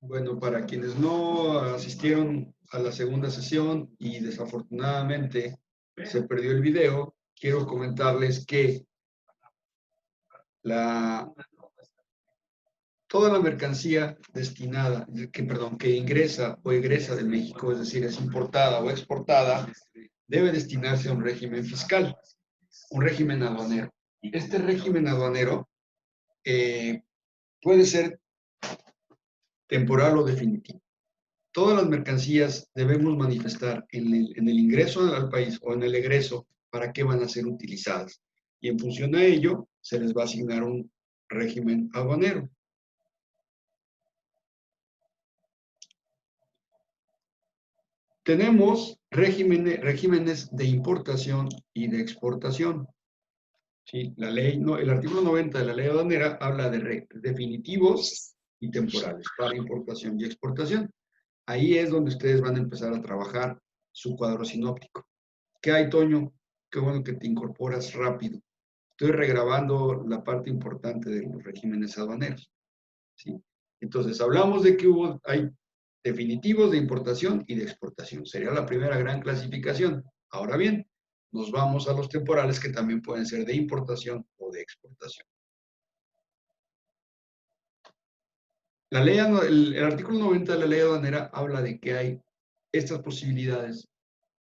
Bueno, para quienes no asistieron a la segunda sesión y desafortunadamente se perdió el video, quiero comentarles que toda la mercancía destinada, que ingresa o egresa de México, es decir, es importada o exportada, debe destinarse a un régimen fiscal, un régimen aduanero. Este régimen aduanero puede ser temporal o definitivo. Todas las mercancías debemos manifestar en el ingreso al país o en el egreso para qué van a ser utilizadas. Y en función a ello, se les va a asignar un régimen aduanero. Tenemos regímenes de importación y de exportación. ¿Sí? El artículo 90 de la ley aduanera habla de definitivos y temporales para importación y exportación. Ahí es donde ustedes van a empezar a trabajar su cuadro sinóptico. ¿Qué hay, Toño? Qué bueno que te incorporas rápido. Estoy regrabando la parte importante de los regímenes aduaneros. ¿Sí? Entonces, hablamos de que hay definitivos de importación y de exportación. Sería la primera gran clasificación. Ahora bien, nos vamos a los temporales que también pueden ser de importación o de exportación. El artículo 90 de la ley aduanera habla de que hay estas posibilidades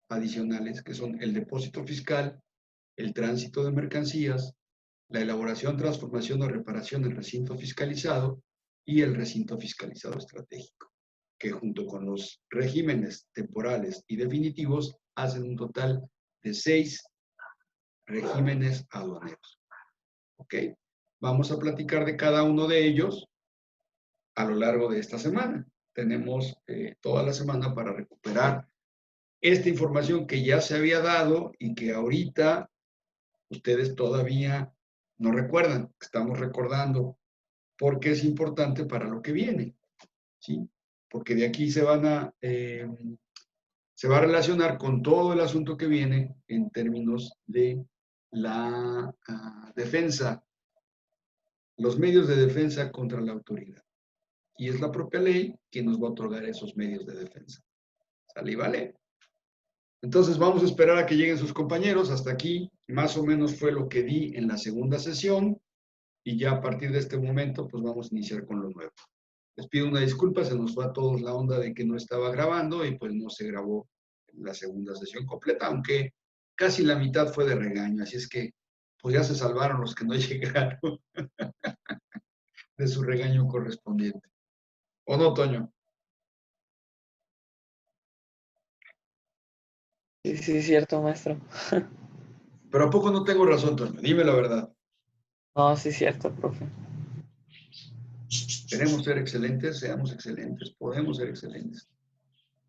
adicionales, que son el depósito fiscal, el tránsito de mercancías, la elaboración, transformación o reparación del recinto fiscalizado y el recinto fiscalizado estratégico, que junto con los regímenes temporales y definitivos hacen un total de 6 regímenes aduaneros. ¿Ok? Vamos a platicar de cada uno de ellos a lo largo de esta semana. Tenemos toda la semana para recuperar esta información que ya se había dado y que ahorita ustedes todavía no recuerdan, estamos recordando porque es importante para lo que viene, ¿sí? Porque de aquí se va a relacionar con todo el asunto que viene en términos de la defensa, los medios de defensa contra la autoridad. Y es la propia ley que nos va a otorgar esos medios de defensa. ¿Sale y vale? Entonces vamos a esperar a que lleguen sus compañeros. Hasta aquí más o menos fue lo que di en la segunda sesión y ya a partir de este momento pues vamos a iniciar con lo nuevo. Les pido una disculpa, se nos va a todos la onda de que no estaba grabando y pues no se grabó la segunda sesión completa, aunque casi la mitad fue de regaño, así es que pues ya se salvaron los que no llegaron de su regaño correspondiente. ¿O no, Toño? Sí, sí, es cierto, maestro. Pero ¿a poco no tengo razón, Toño? Dime la verdad. No, sí, es cierto, profe. Queremos ser excelentes, seamos excelentes, podemos ser excelentes.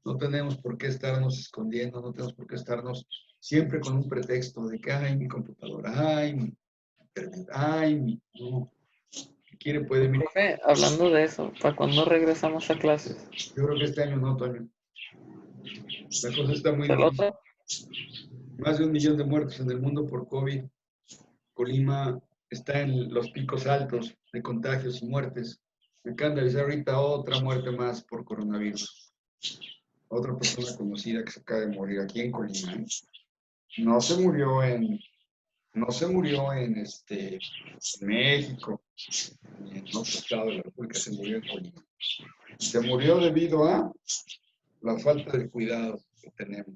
No tenemos por qué estarnos escondiendo, no tenemos por qué estarnos siempre con un pretexto de que, ay, mi computadora, ay, mi internet, ay, mi... No. Si quiere puede, mire. Profe, hablando de eso, ¿para cuándo regresamos a clases? Yo creo que este año no, Toño. La cosa está muy ¿El difícil. otro? Más de 1 millón de muertos en el mundo por COVID. Colima está en los picos altos de contagios y muertes. Me acaban de avisar ahorita otra muerte más por coronavirus. Otra persona conocida que se acaba de morir aquí en Colima. No se murió en México, ni en otro estado de la República, se murió en Colima. Se murió debido a la falta de cuidado que tenemos.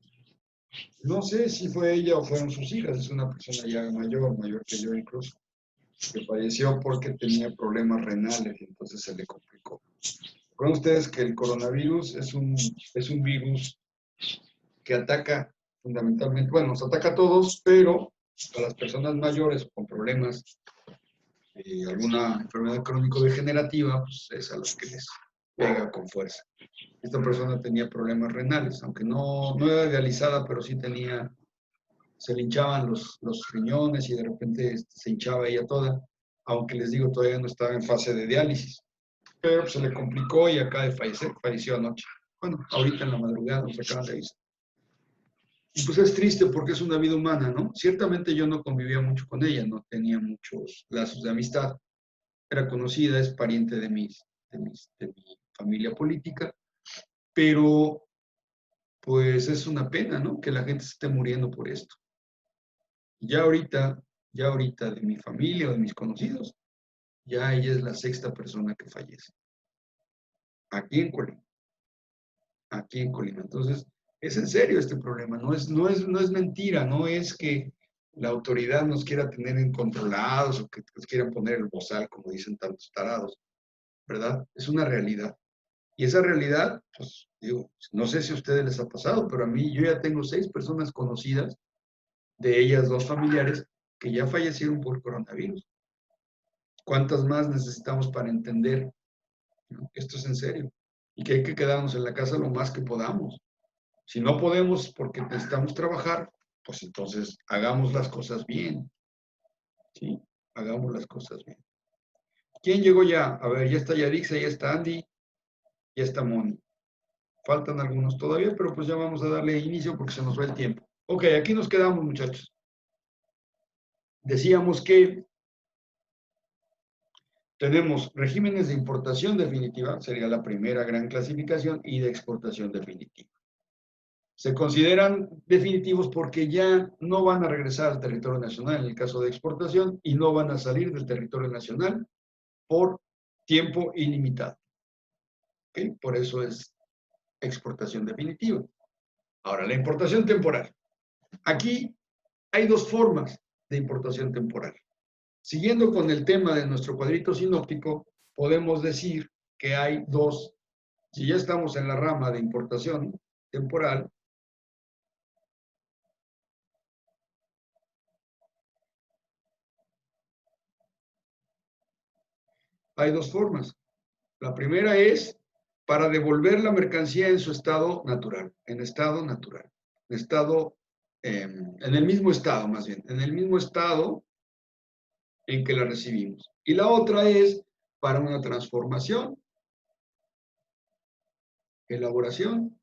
No sé si fue ella o fueron sus hijas, es una persona ya mayor que yo incluso, que falleció porque tenía problemas renales y entonces se le complicó. Recuerden ustedes que el coronavirus es un virus que ataca fundamentalmente, bueno, nos ataca a todos, pero a las personas mayores con problemas, alguna enfermedad crónico-degenerativa, pues es a las que les pega con fuerza. Esta persona tenía problemas renales, aunque no era dializada, pero sí tenía, se le hinchaban los riñones y de repente se hinchaba ella toda, aunque les digo, todavía no estaba en fase de diálisis. Pero se le complicó y acaba de fallecer, falleció anoche. Bueno, ahorita en la madrugada nos acaban de avisar. Y pues es triste porque es una vida humana, ¿no? Ciertamente yo no convivía mucho con ella, no tenía muchos lazos de amistad. Era conocida, es pariente de mi familia política, pero pues es una pena, ¿no? Que la gente se esté muriendo por esto. Ya ahorita de mi familia o de mis conocidos, ya ella es la sexta persona que fallece. Aquí en Colima. Aquí en Colima. Entonces, es en serio este problema, no es mentira, no es que la autoridad nos quiera tener incontrolados o que nos quieran poner el bozal, como dicen tantos tarados, ¿verdad? Es una realidad. Y esa realidad, pues, digo, no sé si a ustedes les ha pasado, pero a mí yo ya tengo 6 personas conocidas, de ellas 2 familiares, que ya fallecieron por coronavirus. ¿Cuántas más necesitamos para entender, ¿no? Esto es en serio y que hay que quedarnos en la casa lo más que podamos? Si no podemos porque necesitamos trabajar, pues entonces hagamos las cosas bien, ¿sí? Hagamos las cosas bien. ¿Quién llegó ya? A ver, ya está Yarixa, ya está Andy, ya está Moni. Faltan algunos todavía, pero pues ya vamos a darle inicio porque se nos va el tiempo. Ok, aquí nos quedamos, muchachos. Decíamos que tenemos regímenes de importación definitiva, sería la primera gran clasificación, y de exportación definitiva. Se consideran definitivos porque ya no van a regresar al territorio nacional en el caso de exportación y no van a salir del territorio nacional por tiempo ilimitado. ¿Okay? Por eso es exportación definitiva. Ahora, la importación temporal. Aquí hay 2 formas de importación temporal. Siguiendo con el tema de nuestro cuadrito sinóptico, podemos decir que hay 2, si ya estamos en la rama de importación temporal, hay 2 formas. La primera es para devolver la mercancía en su estado natural, en el mismo estado más bien, en el mismo estado en que la recibimos. Y la otra es para una transformación, elaboración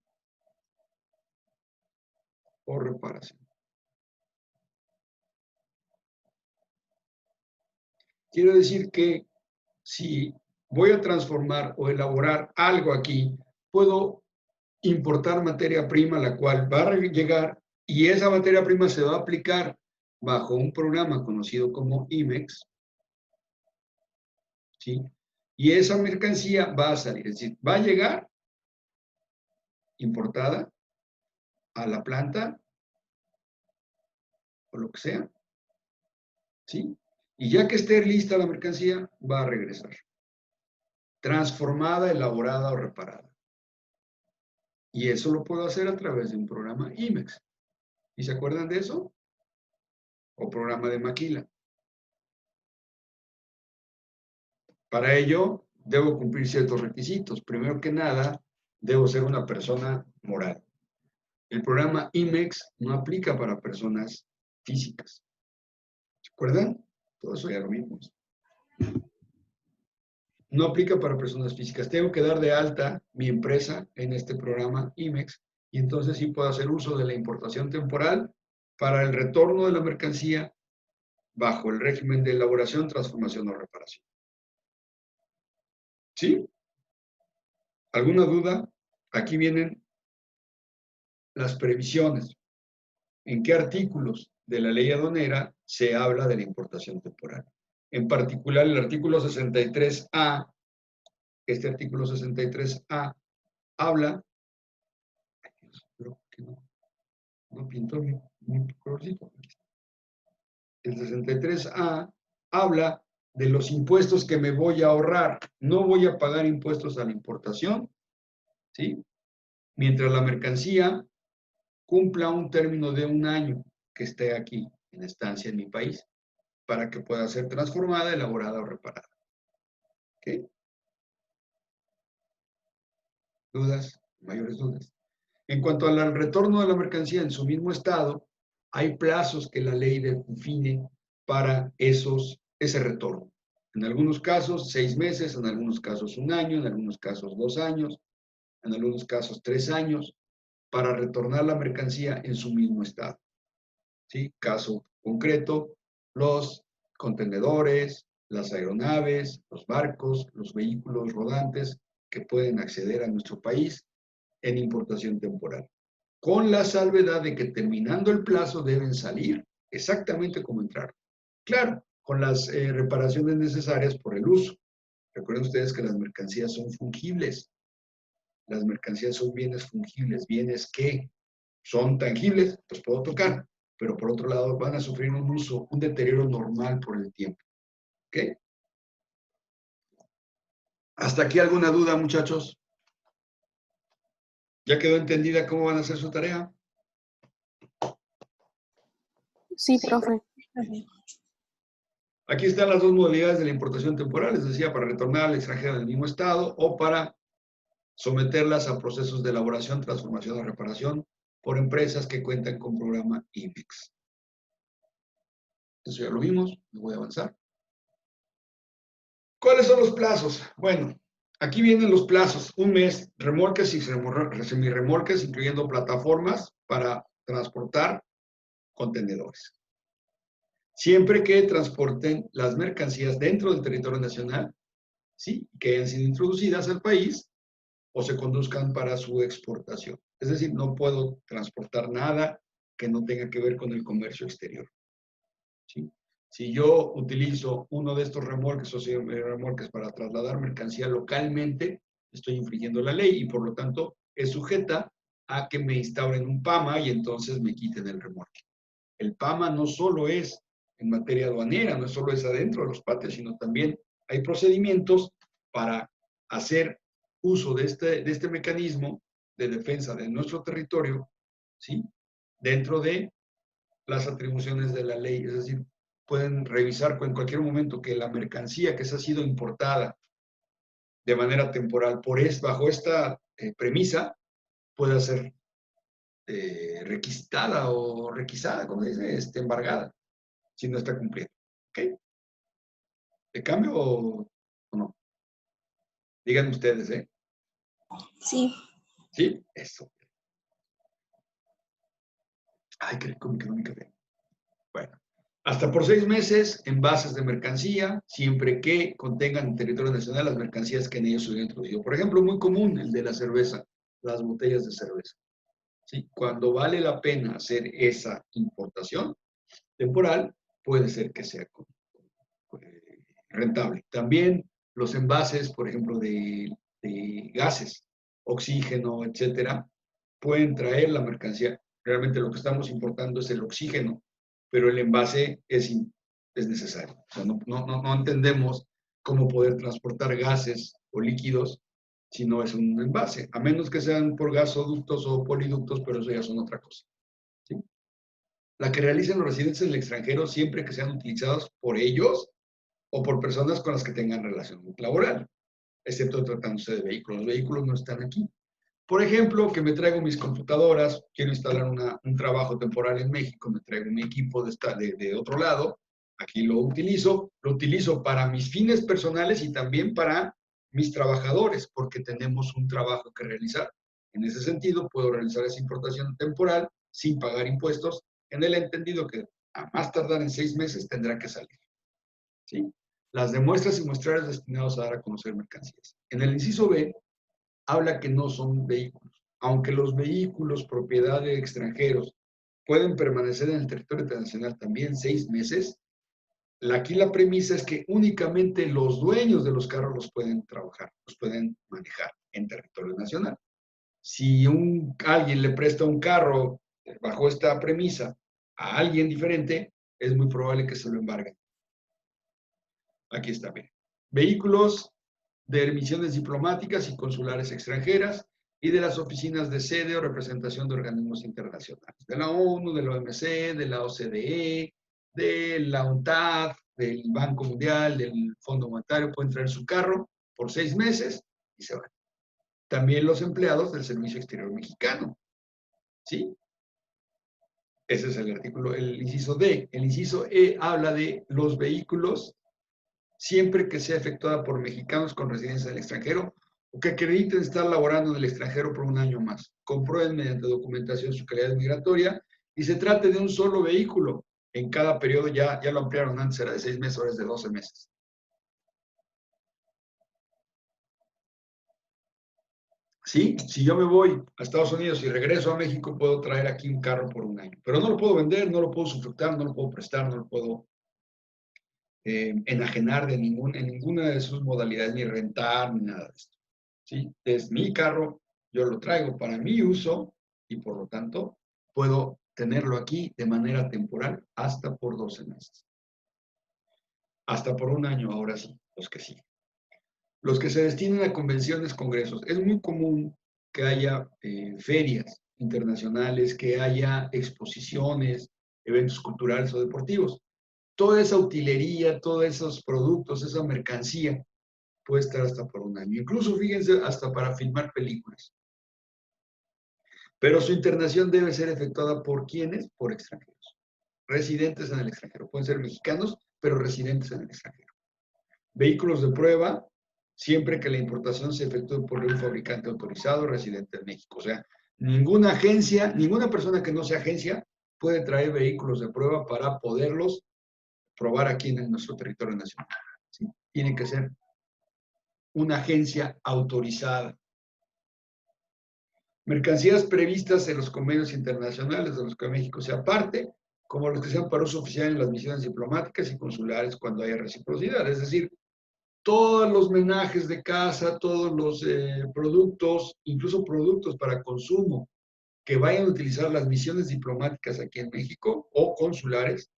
o reparación. Quiero decir que si voy a transformar o elaborar algo aquí, puedo importar materia prima, la cual va a llegar y esa materia prima se va a aplicar bajo un programa conocido como IMEX, ¿sí? Y esa mercancía va a salir, es decir, va a llegar importada a la planta o lo que sea, ¿sí? Y ya que esté lista la mercancía, va a regresar, transformada, elaborada o reparada. Y eso lo puedo hacer a través de un programa IMEX. ¿Y se acuerdan de eso? O programa de maquila. Para ello, debo cumplir ciertos requisitos. Primero que nada, debo ser una persona moral. El programa IMEX no aplica para personas físicas. ¿Se acuerdan? Todo eso ya lo vimos. No aplica para personas físicas. Tengo que dar de alta mi empresa en este programa IMEX y entonces sí puedo hacer uso de la importación temporal para el retorno de la mercancía bajo el régimen de elaboración, transformación o reparación. ¿Sí? ¿Alguna duda? Aquí vienen las previsiones. ¿En qué artículos de la ley aduanera se habla de la importación temporal? En particular, el artículo 63A, este artículo 63A habla, creo que no pintó mi colorcito. El 63A habla de los impuestos que me voy a ahorrar. No voy a pagar impuestos a la importación, ¿sí? Mientras la mercancía cumpla un término de 1 año que esté aquí en estancia en mi país para que pueda ser transformada, elaborada o reparada. ¿Ok? ¿Dudas? ¿Mayores dudas? En cuanto al retorno de la mercancía en su mismo estado, hay plazos que la ley define para ese retorno. En algunos casos 6 meses, en algunos casos 1 año, en algunos casos 2 años, en algunos casos 3 años, para retornar la mercancía en su mismo estado. ¿Sí? Caso concreto, los contenedores, las aeronaves, los barcos, los vehículos rodantes que pueden acceder a nuestro país en importación temporal, con la salvedad de que terminando el plazo deben salir exactamente como entraron. Claro, con las reparaciones necesarias por el uso. Recuerden ustedes que las mercancías son fungibles. Las mercancías son bienes fungibles, bienes que son tangibles, los puedo tocar, pero por otro lado van a sufrir un uso, un deterioro normal por el tiempo. ¿Ok? ¿Hasta aquí alguna duda, muchachos? ¿Ya quedó entendida cómo van a hacer su tarea? Sí, profe. Aquí están las dos modalidades de la importación temporal, les decía, para retornar al extranjero del mismo estado o para someterlas a procesos de elaboración, transformación o reparación por empresas que cuentan con programa IMEX. Eso ya lo vimos, me voy a avanzar. ¿Cuáles son los plazos? Bueno, aquí vienen los plazos. 1 mes, remolques y semirremolques, incluyendo plataformas para transportar contenedores. Siempre que transporten las mercancías dentro del territorio nacional, ¿sí? Que hayan sido introducidas al país o se conduzcan para su exportación. Es decir, no puedo transportar nada que no tenga que ver con el comercio exterior. ¿Sí? Si yo utilizo uno de estos remolques o remolques para trasladar mercancía localmente, estoy infringiendo la ley y por lo tanto es sujeta a que me instauren un PAMA y entonces me quiten el remolque. El PAMA no solo es en materia aduanera, no solo es adentro de los patios, sino también hay procedimientos para hacer uso de este mecanismo de defensa de nuestro territorio, ¿sí? Dentro de las atribuciones de la ley. Es decir, pueden revisar en cualquier momento que la mercancía que se ha sido importada de manera temporal bajo esta premisa pueda ser requisitada o requisada, como dice, embargada, si no está cumpliendo. ¿Ok? ¿De cambio o no? Díganme ustedes, ¿eh? Sí. ¿Sí? Eso. Ay, qué rico me quedó mi café. Bueno, hasta por 6 meses, envases de mercancía, siempre que contengan en territorio nacional las mercancías que en ellos se hubieran introducido. Por ejemplo, muy común el de la cerveza, las botellas de cerveza. ¿Sí? Cuando vale la pena hacer esa importación temporal, puede ser que sea rentable. También los envases, por ejemplo, de gases, oxígeno, etcétera, pueden traer la mercancía. Realmente lo que estamos importando es el oxígeno, pero el envase es necesario. O sea, no entendemos cómo poder transportar gases o líquidos si no es un envase, a menos que sean por gasoductos o poliductos, pero eso ya son otra cosa. ¿Sí? La que realicen los residentes del extranjero siempre que sean utilizados por ellos o por personas con las que tengan relación laboral, excepto tratándose de vehículos. Los vehículos no están aquí. Por ejemplo, que me traigo mis computadoras, quiero instalar un trabajo temporal en México, me traigo mi equipo de otro lado, aquí lo utilizo para mis fines personales y también para mis trabajadores, porque tenemos un trabajo que realizar. En ese sentido, puedo realizar esa importación temporal sin pagar impuestos, en el entendido que a más tardar en 6 meses tendrá que salir. ¿Sí? Las demuestras y muestrarios destinados a dar a conocer mercancías. En el inciso B, habla que no son vehículos. Aunque los vehículos propiedad de extranjeros pueden permanecer en el territorio internacional también 6 meses, aquí la premisa es que únicamente los dueños de los carros los pueden trabajar, los pueden manejar en territorio nacional. Si alguien le presta un carro bajo esta premisa a alguien diferente, es muy probable que se lo embarguen. Aquí está bien. Vehículos de misiones diplomáticas y consulares extranjeras y de las oficinas de sede o representación de organismos internacionales, de la ONU, de la OMC, de la OCDE, de la UNTAD, del Banco Mundial, del Fondo Monetario. Pueden traer su carro por 6 meses y se van. También los empleados del Servicio Exterior Mexicano, ¿sí? Ese es el artículo, el inciso D. El inciso E habla de los vehículos siempre que sea efectuada por mexicanos con residencia en el extranjero o que acrediten estar laborando en el extranjero por 1 año más. Comprueben mediante documentación su calidad migratoria y se trate de un solo vehículo. En cada periodo ya lo ampliaron, antes era de 6 meses, ahora es de 12 meses. Sí, si yo me voy a Estados Unidos y regreso a México, puedo traer aquí un carro por 1 año, pero no lo puedo vender, no lo puedo usufructar, no lo puedo prestar, no lo puedo enajenar en ninguna de sus modalidades, ni rentar, ni nada de esto. ¿Sí? Es mi carro, yo lo traigo para mi uso y por lo tanto puedo tenerlo aquí de manera temporal hasta por 12 meses. Hasta por 1 año, ahora sí, los que sí. Los que se destinen a convenciones, congresos. Es muy común que haya ferias internacionales, que haya exposiciones, eventos culturales o deportivos. Toda esa utilería, todos esos productos, esa mercancía puede estar hasta por 1 año. Incluso, fíjense, hasta para filmar películas. Pero su internación debe ser efectuada por ¿quiénes? Por extranjeros. Residentes en el extranjero. Pueden ser mexicanos, pero residentes en el extranjero. Vehículos de prueba, siempre que la importación se efectúe por un fabricante autorizado residente en México. O sea, ninguna agencia, ninguna persona que no sea agencia puede traer vehículos de prueba para poderlos probar aquí en nuestro territorio nacional. ¿Sí? Tiene que ser una agencia autorizada. Mercancías previstas en los convenios internacionales de los que México sea parte, como los que sean para uso oficial en las misiones diplomáticas y consulares cuando haya reciprocidad. Es decir, todos los menajes de casa, todos los productos, incluso productos para consumo que vayan a utilizar las misiones diplomáticas aquí en México o consulares,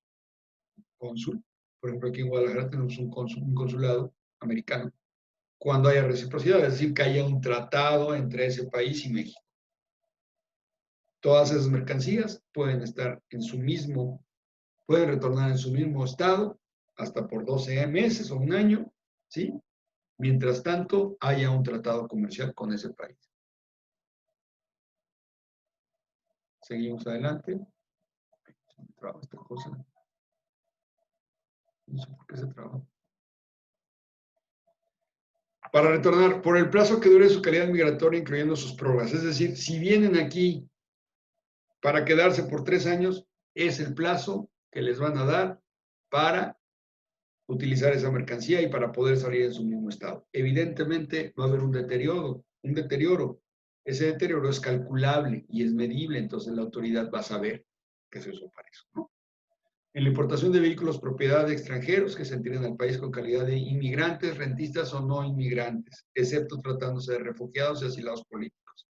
cónsul, por ejemplo, aquí en Guadalajara tenemos un consulado americano, cuando haya reciprocidad, es decir, que haya un tratado entre ese país y México. Todas esas mercancías pueden estar en su mismo, pueden retornar en su mismo estado hasta por 12 meses o 1 año, ¿sí? Mientras tanto, haya un tratado comercial con ese país. Seguimos adelante. Se me traba esta cosa. No sé por qué se traba. Para retornar, por el plazo que dure su calidad migratoria, incluyendo sus pruebas. Es decir, si vienen aquí para quedarse por 3 años, es el plazo que les van a dar para utilizar esa mercancía y para poder salir en su mismo estado. Evidentemente va a haber un deterioro. Ese deterioro es calculable y es medible, entonces la autoridad va a saber que se usó para eso, ¿no? En la importación de vehículos propiedad de extranjeros que se entienden al país con calidad de inmigrantes, rentistas o no inmigrantes, excepto tratándose de refugiados y asilados políticos,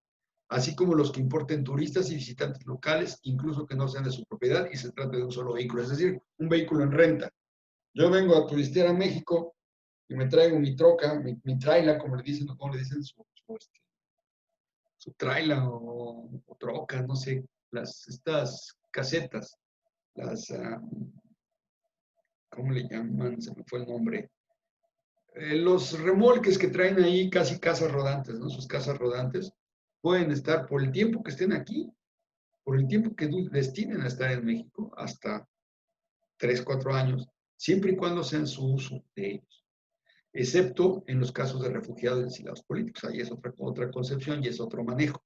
así como los que importen turistas y visitantes locales, incluso que no sean de su propiedad y se trate de un solo vehículo, es decir, un vehículo en renta. Yo vengo a turistear a México y me traigo mi troca, mi traila, como le dicen, su traila o troca, no sé, estas casetas, las, ¿cómo le llaman? Se me fue el nombre. Los remolques que traen ahí, casi casas rodantes, ¿no? Sus casas rodantes, pueden estar por el tiempo que estén aquí, por el tiempo que destinen a estar en México, hasta 3, 4 años, siempre y cuando sean su uso de ellos, excepto en los casos de refugiados y asilados políticos. Ahí es otra concepción y es otro manejo.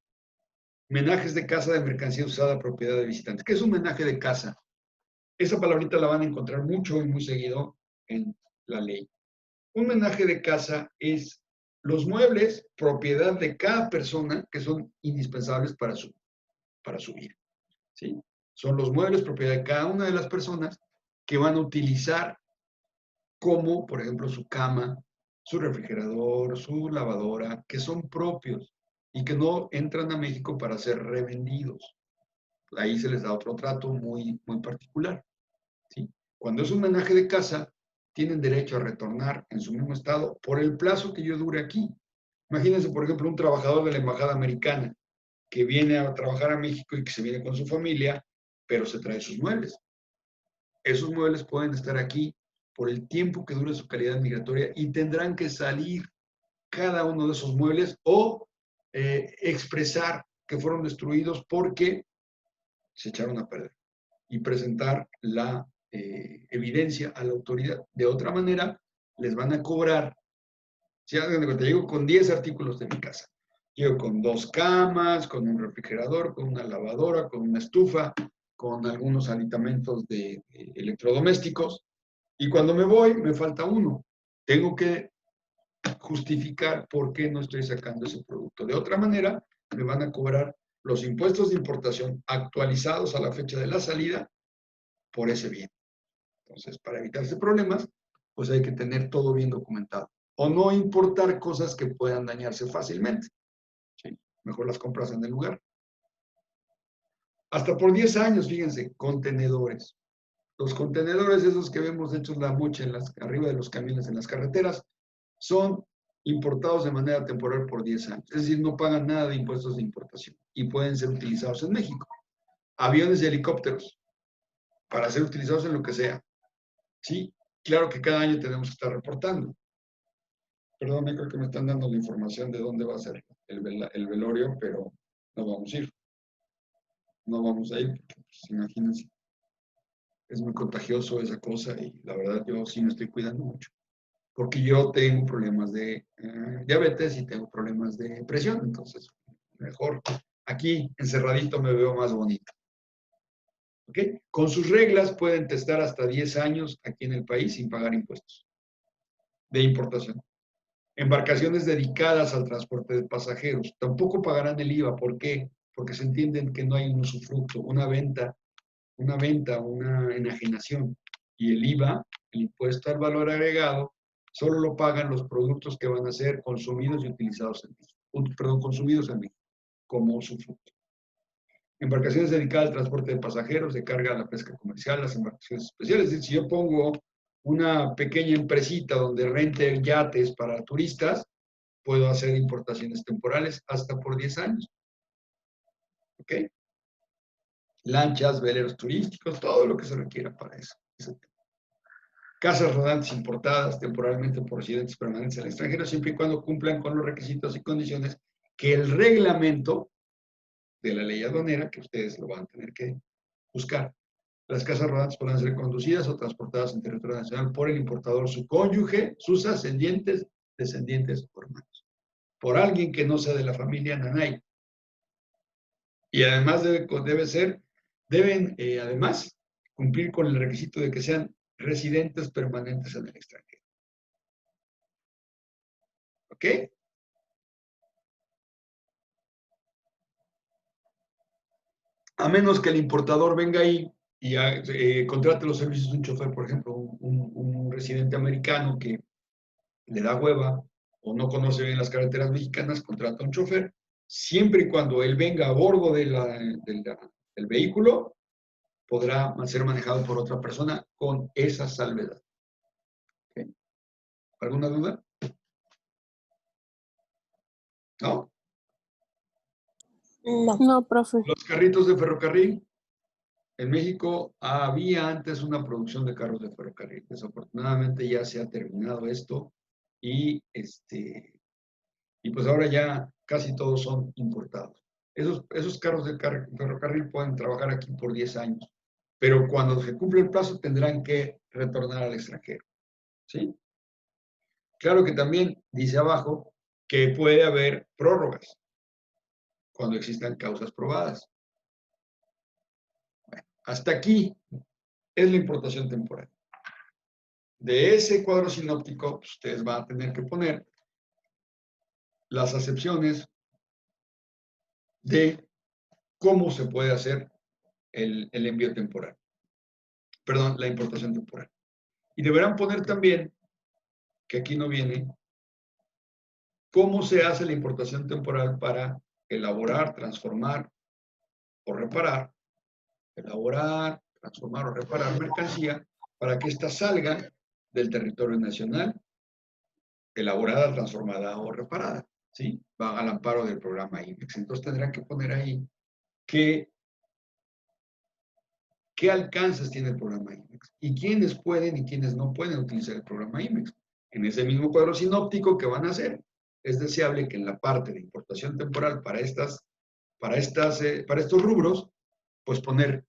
Menajes de casa de mercancía usada, propiedad de visitantes. ¿Qué es un menaje de casa? Esa palabrita la van a encontrar mucho y muy seguido en la ley. Un menaje de casa es los muebles, propiedad de cada persona, que son indispensables para su vida. ¿Sí? Son los muebles, propiedad de cada una de las personas que van a utilizar como, por ejemplo, su cama, su refrigerador, su lavadora, que son propios y que no entran a México para ser revendidos. Ahí se les da otro trato muy, muy particular. ¿Sí? Cuando es un menaje de casa, tienen derecho a retornar en su mismo estado por el plazo que yo dure aquí. Imagínense, por ejemplo, un trabajador de la embajada americana que viene a trabajar a México y que se viene con su familia, pero se trae sus muebles. Esos muebles pueden estar aquí por el tiempo que dure su calidad migratoria y tendrán que salir cada uno de esos muebles o expresar que fueron destruidos porque se echaron a perder y presentar la evidencia a la autoridad. De otra manera, les van a cobrar. Si hagan de cuenta, llego con 10 artículos de mi casa. Llego con 2 camas, con un refrigerador, con una lavadora, con una estufa, con algunos aditamentos de electrodomésticos. Y cuando me voy, me falta uno. Tengo que justificar por qué no estoy sacando ese producto. De otra manera, me van a cobrar los impuestos de importación actualizados a la fecha de la salida por ese bien. Entonces, para evitarse problemas, pues hay que tener todo bien documentado. O no importar cosas que puedan dañarse fácilmente. ¿Sí? Mejor las compras en el lugar. Hasta por 10 años, fíjense, contenedores. Los contenedores, esos que vemos hechos la mocha arriba de los camiones en las carreteras, son importados de manera temporal por 10 años. Es decir, no pagan nada de impuestos de importación y pueden ser utilizados en México. Aviones y helicópteros, para ser utilizados en lo que sea. Sí, claro que cada año tenemos que estar reportando. Perdón, creo que me están dando la información de dónde va a ser el velorio, pero no vamos a ir. No vamos a ir, porque, pues, imagínense, es muy contagioso esa cosa y la verdad yo sí me estoy cuidando mucho. Porque yo tengo problemas de diabetes y tengo problemas de presión, entonces mejor aquí encerradito me veo más bonito. ¿Ok? Con sus reglas pueden testar hasta 10 años aquí en el país sin pagar impuestos de importación. Embarcaciones dedicadas al transporte de pasajeros tampoco pagarán el IVA. ¿Por qué? Porque se entienden que no hay un usufructo, una venta, una enajenación. Y el IVA, el impuesto al valor agregado, solo lo pagan los productos que van a ser consumidos y utilizados en México. Perdón, consumidos en México, como usufructo. Embarcaciones dedicadas al transporte de pasajeros, de carga a la pesca comercial, las embarcaciones especiales. Es decir, si yo pongo una pequeña empresita donde rente yates para turistas, puedo hacer importaciones temporales hasta por 10 años. ¿Ok? Lanchas, veleros turísticos, todo lo que se requiera para eso. Casas rodantes importadas temporalmente por residentes permanentes al extranjero, siempre y cuando cumplan con los requisitos y condiciones que el reglamento de la ley aduanera, que ustedes lo van a tener que buscar. Las casas rodantes podrán ser conducidas o transportadas en territorio nacional por el importador, su cónyuge, sus ascendientes, descendientes o hermanos. Por alguien que no sea de la familia Nanay. Y además deben además cumplir con el requisito de que sean residentes permanentes en el extranjero. ¿Ok? A menos que el importador venga ahí y contrate los servicios de un chofer, por ejemplo, un residente americano que le da hueva o no conoce bien las carreteras mexicanas, contrata un chofer, siempre y cuando él venga a bordo del vehículo, podrá ser manejado por otra persona con esa salvedad. ¿Okay? ¿Alguna duda? ¿No? No, profe. Los carritos de ferrocarril. En México había antes una producción de carros de ferrocarril. Desafortunadamente ya se ha terminado esto y pues ahora ya casi todos son importados. Esos carros de ferrocarril pueden trabajar aquí por 10 años, pero cuando se cumple el plazo tendrán que retornar al extranjero. ¿Sí? Claro que también dice abajo que puede haber prórrogas cuando existan causas probadas. Bueno, hasta aquí es la importación temporal. De ese cuadro sinóptico, pues, ustedes van a tener que poner las acepciones de cómo se puede hacer el envío temporal. Perdón, la importación temporal. Y deberán poner también, que aquí no viene, cómo se hace la importación temporal para elaborar, transformar o reparar, mercancía para que ésta salga del territorio nacional, elaborada, transformada o reparada. ¿sí? Va al amparo del programa IMEX. Entonces tendrán que poner ahí qué alcances tiene el programa IMEX y quiénes pueden y quiénes no pueden utilizar el programa IMEX. En ese mismo cuadro sinóptico que van a hacer, es deseable que en la parte de importación temporal para estos rubros, pues poner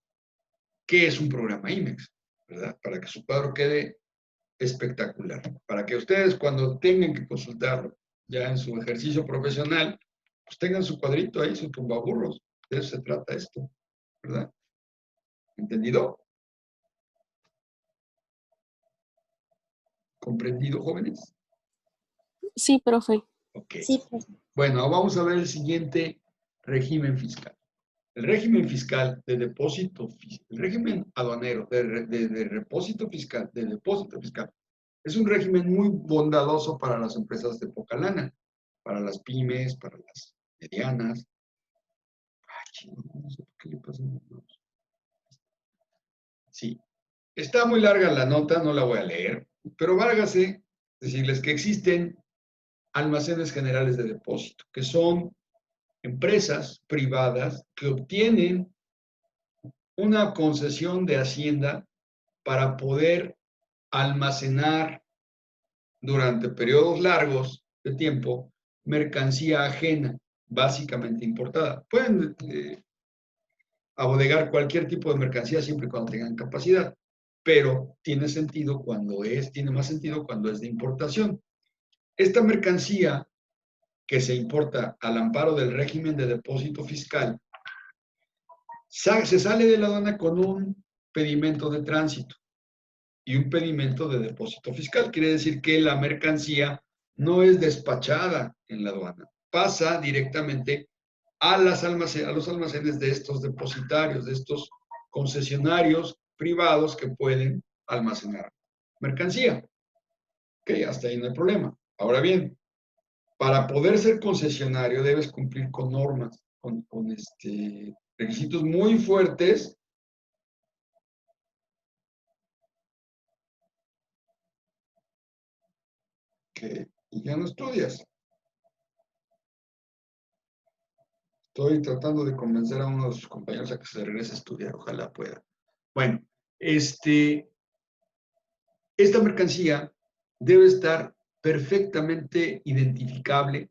qué es un programa IMEX, ¿verdad? Para que su cuadro quede espectacular. Para que ustedes cuando tengan que consultarlo ya en su ejercicio profesional, pues tengan su cuadrito ahí, su tumbaburros. De eso se trata esto, ¿verdad? ¿Entendido? ¿Comprendido, jóvenes? Sí, profe. Ok. Sí, profe. Bueno, vamos a ver el siguiente régimen fiscal. El régimen fiscal de depósito, el régimen aduanero de depósito fiscal, es un régimen muy bondadoso para las empresas de poca lana, para las pymes, para las medianas. Ay, chido, no sé por qué le pasa. Sí, está muy larga la nota, no la voy a leer, pero válgase decirles que existen almacenes generales de depósito, que son empresas privadas que obtienen una concesión de Hacienda para poder almacenar durante periodos largos de tiempo mercancía ajena, básicamente importada. Pueden abodegar cualquier tipo de mercancía siempre y cuando tengan capacidad, pero tiene más sentido cuando es de importación. Esta mercancía que se importa al amparo del régimen de depósito fiscal se sale de la aduana con un pedimento de tránsito y un pedimento de depósito fiscal. Quiere decir que la mercancía no es despachada en la aduana, pasa directamente a los almacenes de estos depositarios, de estos concesionarios privados que pueden almacenar mercancía. Ok, hasta ahí no hay problema. Ahora bien, para poder ser concesionario debes cumplir con normas, con requisitos muy fuertes. Que ya no estudias. Estoy tratando de convencer a uno de sus compañeros a que se regrese a estudiar, ojalá pueda. Bueno, esta mercancía debe estar perfectamente identificable,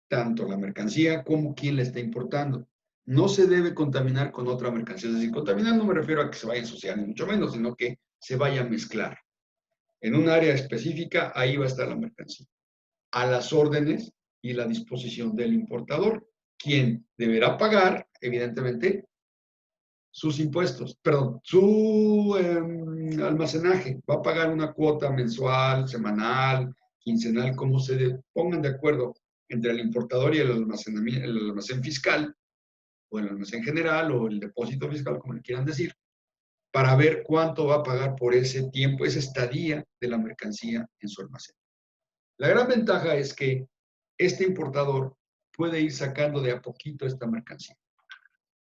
tanto la mercancía como quien la está importando. No se debe contaminar con otra mercancía. Es decir, contaminar no me refiero a que se vaya a ensuciar, ni mucho menos, sino que se vaya a mezclar. En un área específica, ahí va a estar la mercancía, a las órdenes y la disposición del importador, quien deberá pagar, evidentemente, sus impuestos, perdón, su almacenaje. Va a pagar una cuota mensual, semanal, quincenal, como se pongan de acuerdo entre el importador y el almacén fiscal, o el almacén general, o el depósito fiscal, como le quieran decir, para ver cuánto va a pagar por ese tiempo, esa estadía de la mercancía en su almacén. La gran ventaja es que este importador puede ir sacando de a poquito esta mercancía.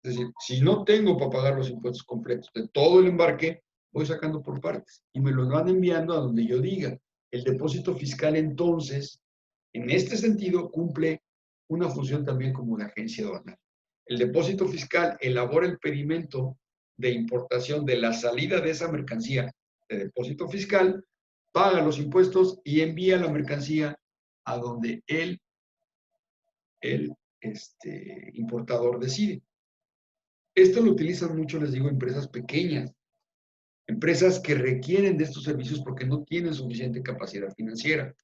Es decir, si no tengo para pagar los impuestos completos de todo el embarque, voy sacando por partes y me lo van enviando a donde yo diga. El depósito fiscal entonces, en este sentido, cumple una función también como de agencia aduanal. El depósito fiscal elabora el pedimento de importación de la salida de esa mercancía de depósito fiscal, paga los impuestos y envía la mercancía a donde el importador decide. Esto lo utilizan mucho, les digo, empresas pequeñas, empresas que requieren de estos servicios porque no tienen suficiente capacidad financiera.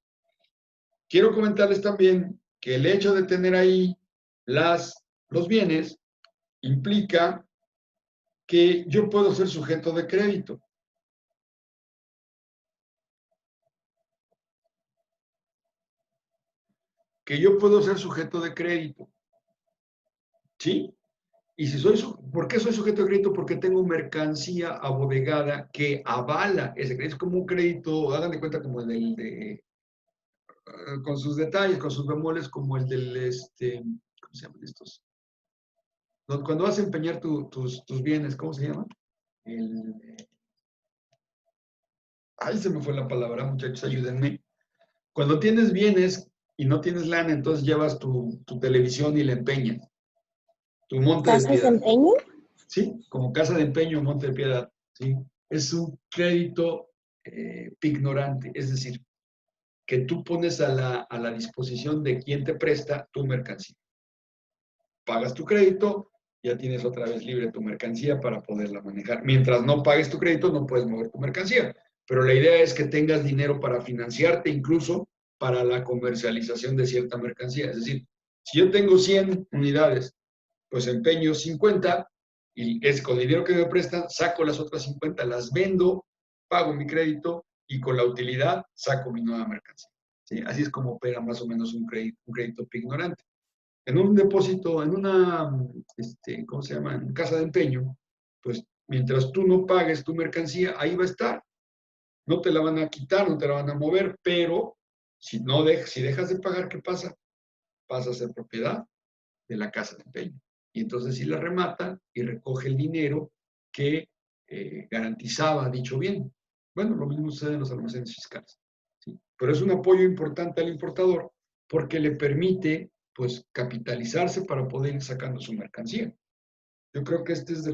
Quiero comentarles también que el hecho de tener ahí los bienes implica que yo puedo ser sujeto de crédito. Que yo puedo ser sujeto de crédito. ¿Sí? Y si ¿por qué soy sujeto de crédito? Porque tengo mercancía abodegada que avala ese crédito. Es como un crédito, hagan de cuenta como con sus detalles, con sus bemoles, como el del, ¿cómo se llaman estos? Cuando vas a empeñar tus bienes, ¿cómo se llama? Ay, se me fue la palabra, muchachos, ayúdenme. Cuando tienes bienes y no tienes lana, entonces llevas tu televisión y la empeñas. Tu monte de ¿Casas de piedad. empeño? ¿Sí? Como casa de empeño, monte de piedad. ¿Sí? Es un crédito pignorante, es decir, que tú pones a la disposición de quien te presta tu mercancía. Pagas tu crédito, ya tienes otra vez libre tu mercancía para poderla manejar. Mientras no pagues tu crédito, no puedes mover tu mercancía. Pero la idea es que tengas dinero para financiarte, incluso para la comercialización de cierta mercancía. Es decir, si yo tengo 100 unidades, pues empeño 50 y es con el dinero que me prestan, saco las otras 50, las vendo, pago mi crédito y con la utilidad saco mi nueva mercancía. ¿Sí? Así es como opera más o menos un crédito pignorante. En un depósito, en una, ¿cómo se llama? En casa de empeño, pues mientras tú no pagues tu mercancía, ahí va a estar. No te la van a quitar, no te la van a mover, pero si dejas de pagar, ¿qué pasa? Pasa a ser propiedad de la casa de empeño. Y entonces sí la remata y recoge el dinero que garantizaba dicho bien. Bueno, lo mismo sucede en los almacenes fiscales. ¿Sí? Pero es un apoyo importante al importador porque le permite pues capitalizarse para poder ir sacando su mercancía. Yo creo que este es de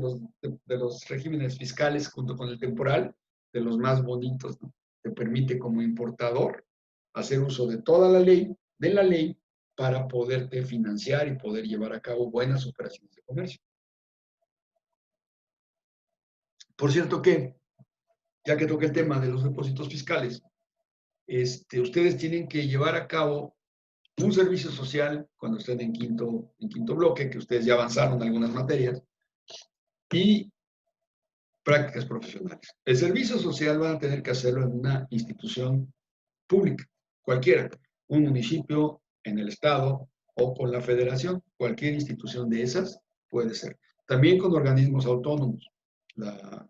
los regímenes fiscales junto con el temporal, de los más bonitos, ¿no? Te permite como importador hacer uso de toda la ley, de la ley, para poderte financiar y poder llevar a cabo buenas operaciones de comercio. Por cierto que, ya que toqué el tema de los depósitos fiscales, ustedes tienen que llevar a cabo un servicio social cuando estén en quinto bloque, que ustedes ya avanzaron en algunas materias, y prácticas profesionales. El servicio social van a tener que hacerlo en una institución pública, cualquiera, un municipio, en el estado o con la federación, cualquier institución de esas puede ser. También con organismos autónomos, la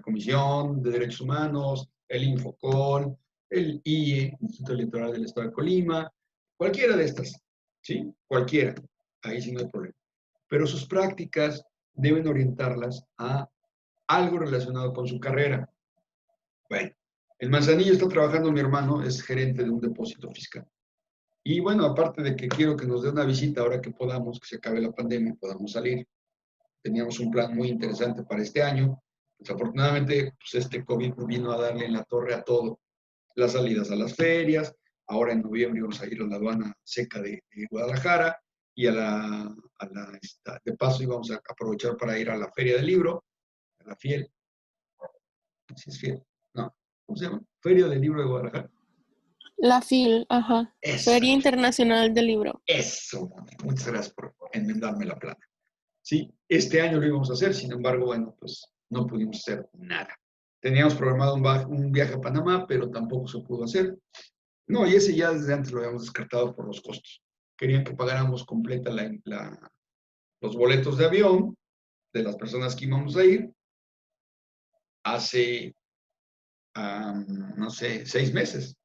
Comisión de Derechos Humanos, el Infocol, el IE, Instituto Electoral del Estado de Colima, cualquiera de estas, ¿sí? Cualquiera, ahí sí no hay problema. Pero sus prácticas deben orientarlas a algo relacionado con su carrera. Bueno, en Manzanillo está trabajando mi hermano, es gerente de un depósito fiscal. Y bueno, aparte de que quiero que nos dé una visita ahora que podamos, que se acabe la pandemia, podamos salir. Teníamos un plan muy interesante para este año. Desafortunadamente, pues este COVID vino a darle en la torre a todo. Las salidas a las ferias, ahora en noviembre vamos a ir a la aduana seca de Guadalajara y de paso íbamos a aprovechar para ir a la feria del libro, a la FIEL. ¿Sí es FIEL? No, ¿cómo se llama? Feria del Libro de Guadalajara. La FIL, ajá. Eso, Feria Internacional del Libro. eso, muchas gracias por enmendarme la plana. Sí, este año lo íbamos a hacer, sin embargo, bueno, pues no pudimos hacer nada. Teníamos programado un viaje a Panamá, pero tampoco se pudo hacer. No, y ese ya desde antes lo habíamos descartado por los costos. Querían que pagáramos completa los boletos de avión de las personas que íbamos a ir hace, no sé, 6 meses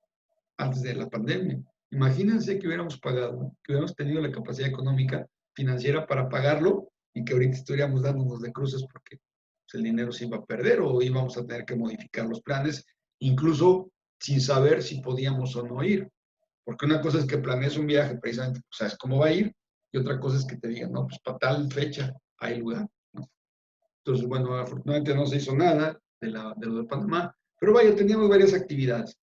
antes de la pandemia. Imagínense que hubiéramos pagado, que hubiéramos tenido la capacidad económica financiera para pagarlo y que ahorita estuviéramos dándonos de cruces porque pues, el dinero se iba a perder o íbamos a tener que modificar los planes, incluso sin saber si podíamos o no ir. Porque una cosa es que planees un viaje precisamente, pues, sabes cómo va a ir, y otra cosa es que te digan, no, pues para tal fecha hay lugar, ¿no? Entonces, bueno, afortunadamente no se hizo nada de lo de Panamá, pero vaya, teníamos varias actividades.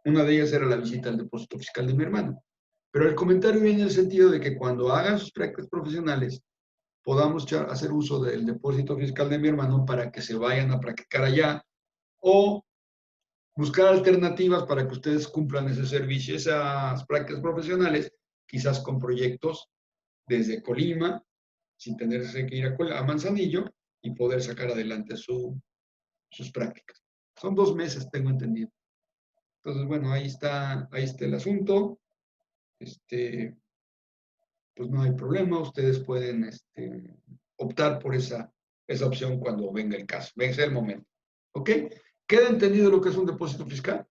Una de ellas era la visita al depósito fiscal de mi hermano. Pero el comentario viene en el sentido de que cuando hagan sus prácticas profesionales, podamos hacer uso del depósito fiscal de mi hermano para que se vayan a practicar allá o buscar alternativas para que ustedes cumplan ese servicio, esas prácticas profesionales, quizás con proyectos desde Colima, sin tenerse que ir a Manzanillo y poder sacar adelante sus prácticas. Son 2 meses, tengo entendido. Entonces, bueno, ahí está el asunto. Pues no hay problema, ustedes pueden optar por esa opción cuando venga el caso, venga el momento. ¿Ok? ¿Queda entendido lo que es un depósito fiscal?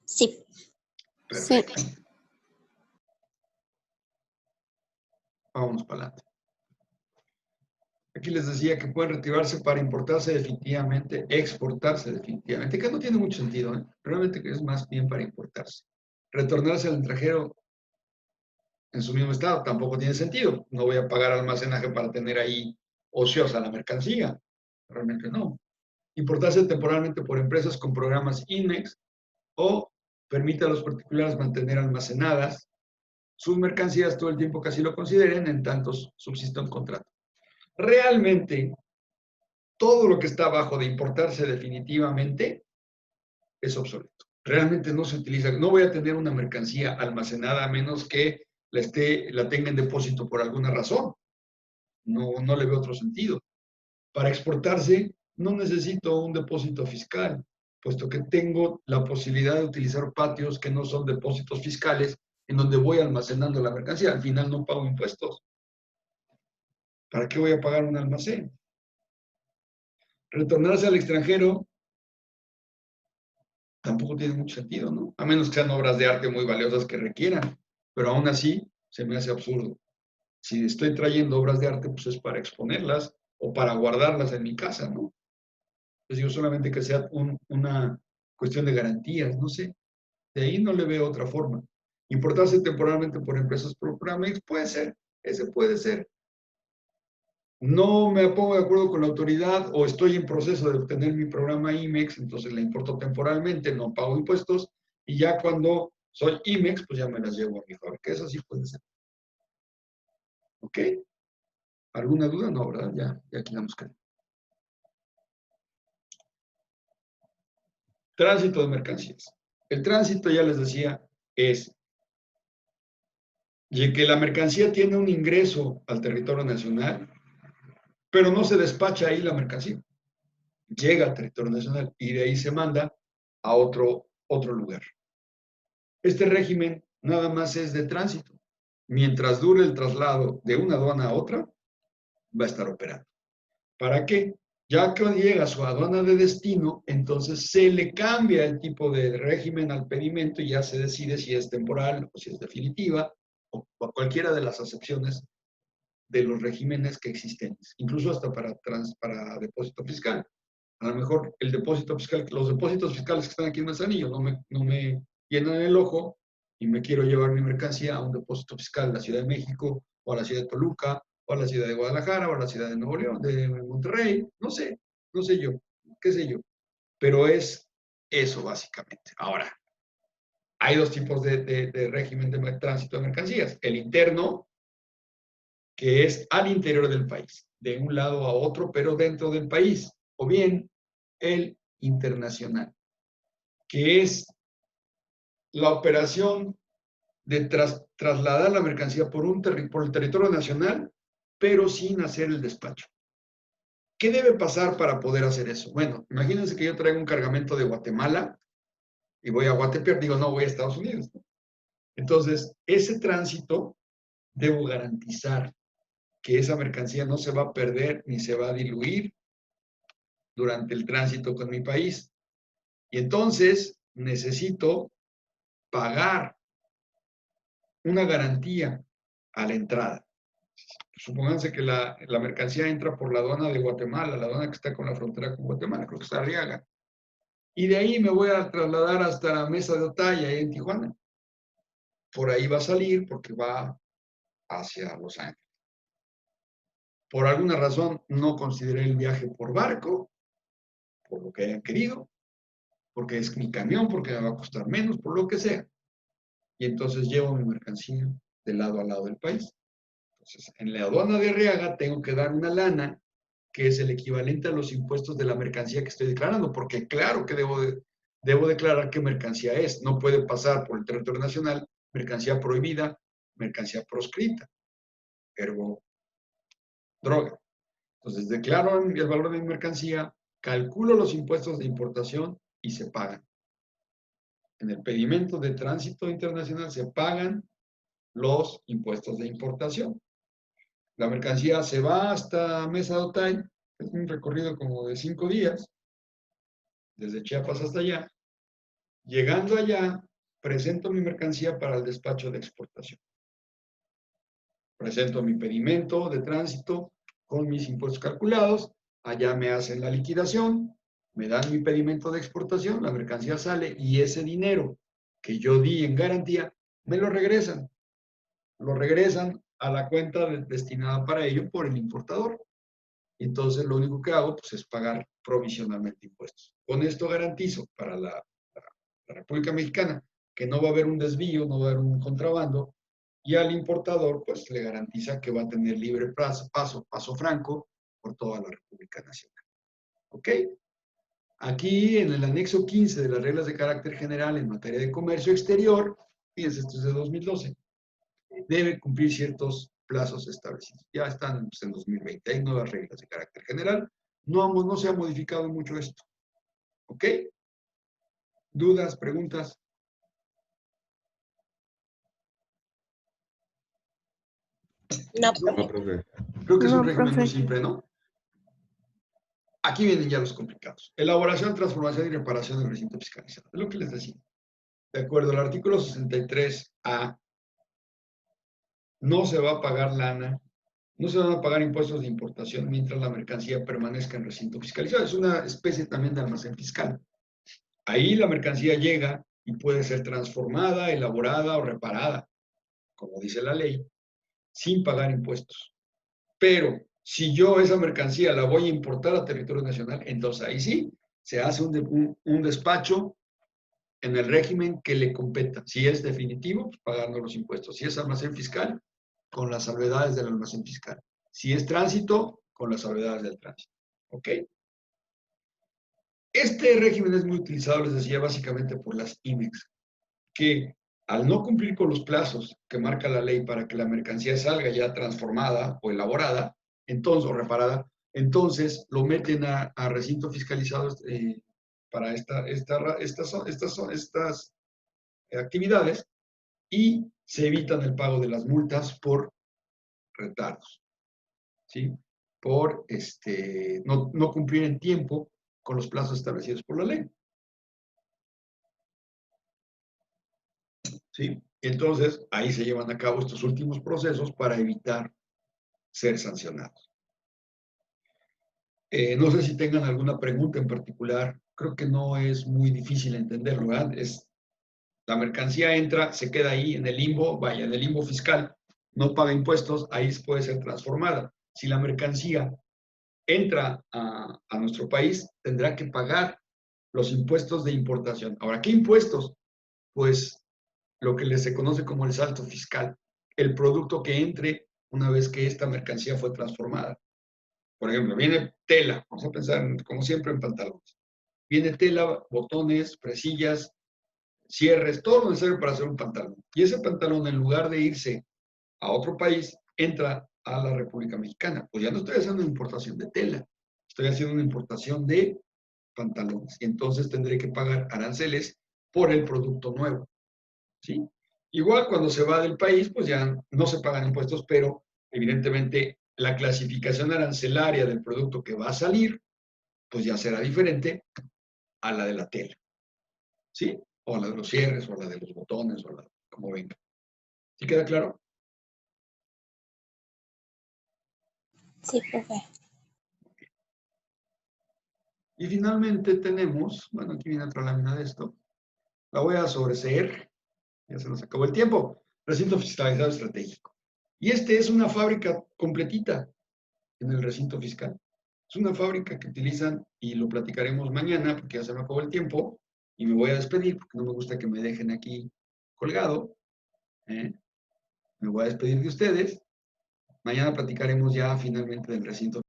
Sí. Sí. Perfecto. Vámonos para adelante. Aquí les decía que pueden retirarse para importarse definitivamente, exportarse definitivamente, que no tiene mucho sentido, ¿eh? Realmente que es más bien para importarse. Retornarse al extranjero en su mismo estado tampoco tiene sentido. No voy a pagar almacenaje para tener ahí ociosa la mercancía. Realmente no. Importarse temporalmente por empresas con programas INMEX o permite a los particulares mantener almacenadas sus mercancías todo el tiempo que así lo consideren, en tantos subsista un contrato. Realmente, todo lo que está abajo de importarse definitivamente es obsoleto. Realmente no se utiliza. No voy a tener una mercancía almacenada a menos que la tenga en depósito por alguna razón. No le veo otro sentido. Para exportarse, no necesito un depósito fiscal, puesto que tengo la posibilidad de utilizar patios que no son depósitos fiscales, en donde voy almacenando la mercancía. Al final no pago impuestos. ¿Para qué voy a pagar un almacén? Retornarse al extranjero tampoco tiene mucho sentido, ¿no? A menos que sean obras de arte muy valiosas que requieran, pero aún así se me hace absurdo. Si estoy trayendo obras de arte, pues es para exponerlas o para guardarlas en mi casa, ¿no? Pues digo solamente que sea una cuestión de garantías, no sé. De ahí no le veo otra forma. Importarse temporalmente por empresas por programas, puede ser, ese puede ser. No me pongo de acuerdo con la autoridad o estoy en proceso de obtener mi programa IMEX, entonces la importo temporalmente, no pago impuestos y ya cuando soy IMEX, pues ya me las llevo a mi fábrica. Eso sí puede ser. ¿Ok? ¿Alguna duda? No, ¿verdad? Ya quedamos claros. Tránsito de mercancías. El tránsito, ya les decía, es que la mercancía tiene un ingreso al territorio nacional, pero no se despacha ahí la mercancía. Llega al territorio nacional y de ahí se manda a otro lugar. Este régimen nada más es de tránsito. Mientras dure el traslado de una aduana a otra, va a estar operando. ¿Para qué? Ya que llega a su aduana de destino, entonces se le cambia el tipo de régimen al pedimento y ya se decide si es temporal o si es definitiva o cualquiera de las acepciones de los regímenes que existen, incluso hasta para depósito fiscal. A lo mejor el depósito fiscal, los depósitos fiscales que están aquí en Manzanillo no me llenan el ojo y me quiero llevar mi mercancía a un depósito fiscal de la Ciudad de México o a la Ciudad de Toluca o a la Ciudad de Guadalajara o a la Ciudad de Nuevo León, de Monterrey, no sé yo, qué sé yo. Pero es eso básicamente. Ahora, hay dos tipos de régimen de tránsito de mercancías. El interno, que es al interior del país, de un lado a otro, pero dentro del país. O bien el internacional, que es la operación de trasladar la mercancía por el territorio nacional, pero sin hacer el despacho. ¿Qué debe pasar para poder hacer eso? Bueno, imagínense que yo traigo un cargamento de Guatemala y voy a Guatepeor, digo, no, voy a Estados Unidos. Entonces, ese tránsito debo garantizar que esa mercancía no se va a perder ni se va a diluir durante el tránsito con mi país. Y entonces necesito pagar una garantía a la entrada. Supónganse que la mercancía entra por la aduana de Guatemala, la aduana que está con la frontera con Guatemala, creo que está Arriaga. Y de ahí me voy a trasladar hasta la Mesa de Otaya, ahí en Tijuana. Por ahí va a salir porque va hacia Los Ángeles. Por alguna razón no consideré el viaje por barco, por lo que hayan querido, porque es mi camión, porque me va a costar menos, por lo que sea. Y entonces llevo mi mercancía de lado a lado del país. Entonces, en la aduana de Arriaga tengo que dar una lana que es el equivalente a los impuestos de la mercancía que estoy declarando, porque claro que debo declarar qué mercancía es. No puede pasar por el territorio nacional mercancía prohibida, mercancía proscrita, ergo droga. Entonces, declaro el valor de mi mercancía, calculo los impuestos de importación y se pagan. En el pedimento de tránsito internacional se pagan los impuestos de importación. La mercancía se va hasta Mesa de Otay, es un recorrido como de 5 días, desde Chiapas hasta allá. Llegando allá, presento mi mercancía para el despacho de exportación. Presento mi pedimento de tránsito con mis impuestos calculados, allá me hacen la liquidación, me dan mi pedimento de exportación, la mercancía sale y ese dinero que yo di en garantía, me lo regresan. Lo regresan a la cuenta destinada para ello por el importador. Entonces, lo único que hago pues, es pagar provisionalmente impuestos. Con esto garantizo para la República Mexicana que no va a haber un desvío, no va a haber un contrabando, y al importador pues le garantiza que va a tener libre paso franco por toda la República Nacional. ¿Ok? Aquí en el anexo 15 de las reglas de carácter general en materia de comercio exterior, fíjense, esto es de 2012, debe cumplir ciertos plazos establecidos. Ya están pues, en 2020, hay nuevas reglas de carácter general. No se ha modificado mucho esto. ¿Ok? ¿Dudas, preguntas? No, No, profe. Creo que es un No, régimen muy profe. simple, ¿no? Aquí vienen ya los complicados. Elaboración, transformación y reparación del recinto fiscalizado. Es lo que les decía. De acuerdo al artículo 63A, no se va a pagar lana, no se van a pagar impuestos de importación mientras la mercancía permanezca en recinto fiscalizado. Es una especie también de almacén fiscal. Ahí la mercancía llega y puede ser transformada, elaborada o reparada, como dice la ley, sin pagar impuestos. Pero si yo esa mercancía la voy a importar a territorio nacional, entonces ahí sí se hace un despacho en el régimen que le competa. Si es definitivo, pues pagando los impuestos. Si es almacén fiscal, con las salvedades del almacén fiscal. Si es tránsito, con las salvedades del tránsito. ¿Ok? Este régimen es muy utilizado, les decía, básicamente por las IMEX, que al no cumplir con los plazos que marca la ley para que la mercancía salga ya transformada o elaborada, entonces, o reparada, entonces lo meten a recinto fiscalizado para estas actividades y se evitan el pago de las multas por retardos, ¿sí? Por no cumplir en tiempo con los plazos establecidos por la ley. ¿Sí? Entonces, ahí se llevan a cabo estos últimos procesos para evitar ser sancionados. No sé si tengan alguna pregunta en particular. Creo que no es muy difícil entenderlo, ¿verdad? La mercancía entra, se queda ahí en el limbo, vaya, en el limbo fiscal, no paga impuestos, ahí puede ser transformada. Si la mercancía entra a nuestro país, tendrá que pagar los impuestos de importación. Ahora, ¿qué impuestos? Pues lo que se conoce como el salto fiscal, el producto que entre una vez que esta mercancía fue transformada. Por ejemplo, viene tela, vamos a pensar como siempre en pantalones. Viene tela, botones, presillas, cierres, todo lo necesario para hacer un pantalón. Y ese pantalón, en lugar de irse a otro país, entra a la República Mexicana. Pues ya no estoy haciendo una importación de tela, estoy haciendo una importación de pantalones. Y entonces tendré que pagar aranceles por el producto nuevo. ¿Sí? Igual cuando se va del país, pues ya no se pagan impuestos, pero evidentemente la clasificación arancelaria del producto que va a salir, pues ya será diferente a la de la tela. ¿Sí? O a la de los cierres, o a la de los botones, o a la como venga. ¿Sí queda claro? Sí, profe. Y finalmente tenemos, bueno, aquí viene otra lámina de esto. La voy a sobreseer. Ya se nos acabó el tiempo. Recinto fiscalizado estratégico. Y es una fábrica completita en el recinto fiscal. Es una fábrica que utilizan, y lo platicaremos mañana, porque ya se me acabó el tiempo, y me voy a despedir, porque no me gusta que me dejen aquí colgado. Me voy a despedir de ustedes. Mañana platicaremos ya finalmente del recinto